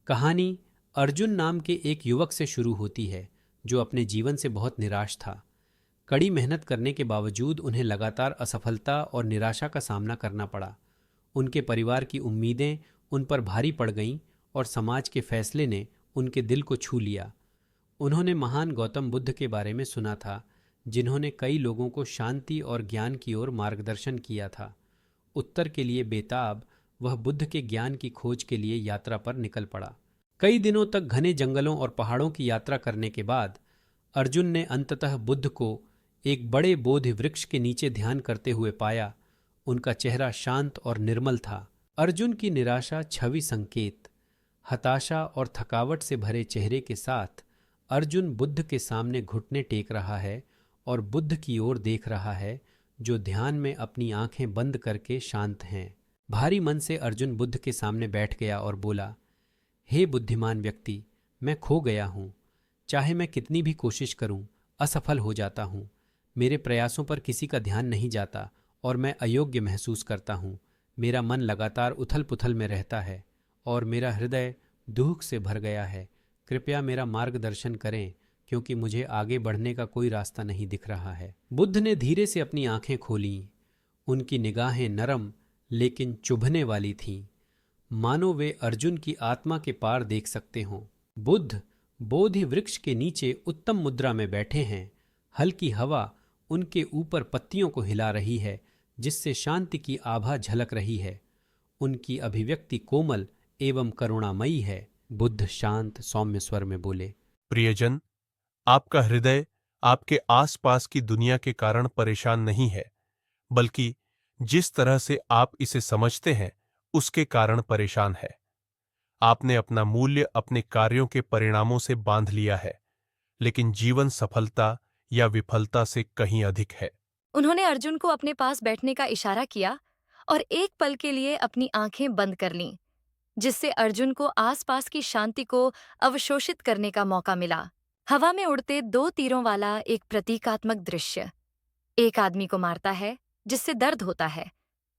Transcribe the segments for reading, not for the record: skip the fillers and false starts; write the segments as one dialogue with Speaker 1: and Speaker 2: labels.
Speaker 1: कहानी अर्जुन नाम के एक युवक से शुरू होती है जो अपने जीवन से बहुत निराश था। कड़ी मेहनत करने के बावजूद उन्हें लगातार असफलता और निराशा का सामना करना पड़ा। उनके परिवार की उम्मीदें उन पर भारी पड़ गईं और समाज के फैसले ने उनके दिल को छू लिया। उन्होंने महान गौतम बुद्ध के बारे में सुना था, जिन्होंने कई लोगों को शांति और ज्ञान की ओर मार्गदर्शन किया था। उत्तर के लिए बेताब वह बुद्ध के ज्ञान की खोज के लिए यात्रा पर निकल पड़ा। कई दिनों तक घने जंगलों और पहाड़ों की यात्रा करने के बाद अर्जुन ने अंततः बुद्ध को एक बड़े बोधि वृक्ष के नीचे ध्यान करते हुए पाया। उनका चेहरा शांत और निर्मल था। अर्जुन की निराशा, छवि संकेत, हताशा और थकावट से भरे चेहरे के साथ अर्जुन बुद्ध के सामने घुटने टेक रहा है और बुद्ध की ओर देख रहा है, जो ध्यान में अपनी आंखें बंद करके शांत हैं। भारी मन से अर्जुन बुद्ध के सामने बैठ गया और बोला, हे बुद्धिमान व्यक्ति, मैं खो गया हूँ। चाहे मैं कितनी भी कोशिश करूँ, असफल हो जाता हूँ। मेरे प्रयासों पर किसी का ध्यान नहीं जाता और मैं अयोग्य महसूस करता हूँ। मेरा मन लगातार उथल पुथल में रहता है और मेरा हृदय दुख से भर गया है। कृपया मेरा मार्गदर्शन करें, क्योंकि मुझे आगे बढ़ने का कोई रास्ता नहीं दिख रहा है। बुद्ध ने धीरे से अपनी आंखें खोलीं। उनकी निगाहें नरम लेकिन चुभने वाली थीं, मानो वे अर्जुन की आत्मा के पार देख सकते हों। बुद्ध बोधि वृक्ष के नीचे उत्तम मुद्रा में बैठे हैं। हल्की हवा उनके ऊपर पत्तियों को हिला रही है, जिससे शांति की आभा झलक रही है। उनकी अभिव्यक्ति कोमल एवं करुणामयी है। बुद्ध शांत सौम्य स्वर में बोले,
Speaker 2: प्रियजन, आपका हृदय आपके आसपास की दुनिया के कारण परेशान नहीं है, बल्कि जिस तरह से आप इसे समझते हैं उसके कारण परेशान है। आपने अपना मूल्य अपने कार्यों के परिणामों से बांध लिया है, लेकिन जीवन सफलता या विफलता से कहीं अधिक है।
Speaker 3: उन्होंने अर्जुन को अपने पास बैठने का इशारा किया और एक पल के लिए अपनी आंखें बंद कर लीं, जिससे अर्जुन को आसपास की शांति को अवशोषित करने का मौका मिला। हवा में उड़ते दो तीरों वाला एक प्रतीकात्मक दृश्य। एक आदमी को मारता है, जिससे दर्द होता है,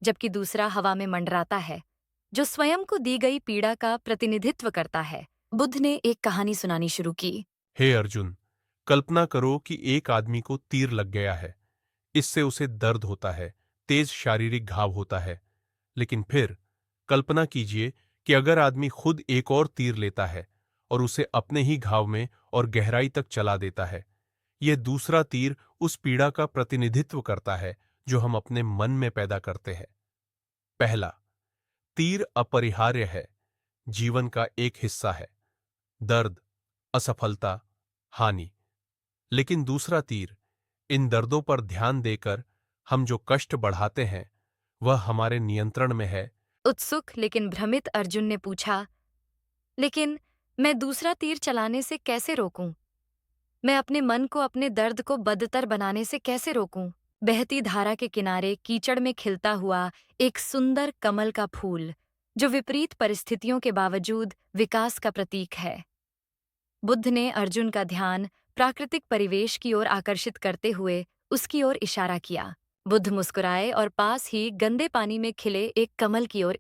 Speaker 3: जबकि दूसरा हवा में मंडराता है, जो स्वयं को दी गई पीड़ा का प्रतिनिधित्व करता है। बुद्ध ने एक कहानी सुनानी शुरू की।
Speaker 2: हे अर्जुन, कल्पना करो कि एक आदमी को तीर लग गया है। इससे उसे दर्द होता है, तेज शारीरिक घाव होता है। लेकिन फिर कल्पना कीजिए कि अगर आदमी खुद एक और तीर लेता है और उसे अपने ही घाव में और गहराई तक चला देता है। यह दूसरा तीर उस पीड़ा का प्रतिनिधित्व करता है जो हम अपने मन में पैदा करते हैं। पहला, तीर अपरिहार्य है, जीवन का एक हिस्सा है, दर्द, असफलता, हानि। लेकिन दूसरा तीर, इन दर्दों पर ध्यान देकर हम जो कष्ट बढ़ाते हैं वह हमारे नियंत्रण में है।
Speaker 3: उत्सुक लेकिन भ्रमित अर्जुन ने पूछा, लेकिन मैं दूसरा तीर चलाने से कैसे रोकूं? मैं अपने मन को अपने दर्द को बदतर बनाने से कैसे रोकूं? बहती धारा के किनारे कीचड़ में खिलता हुआ एक सुंदर कमल का फूल, जो विपरीत परिस्थितियों के बावजूद विकास का प्रतीक है। बुद्ध ने अर्जुन का ध्यान प्राकृतिक परिवेश की ओर आकर्षित करते हुए उसकी ओर इशारा किया। बुद्ध मुस्कुराए और पास ही गंदे पानी में खिले एक कमल की ओर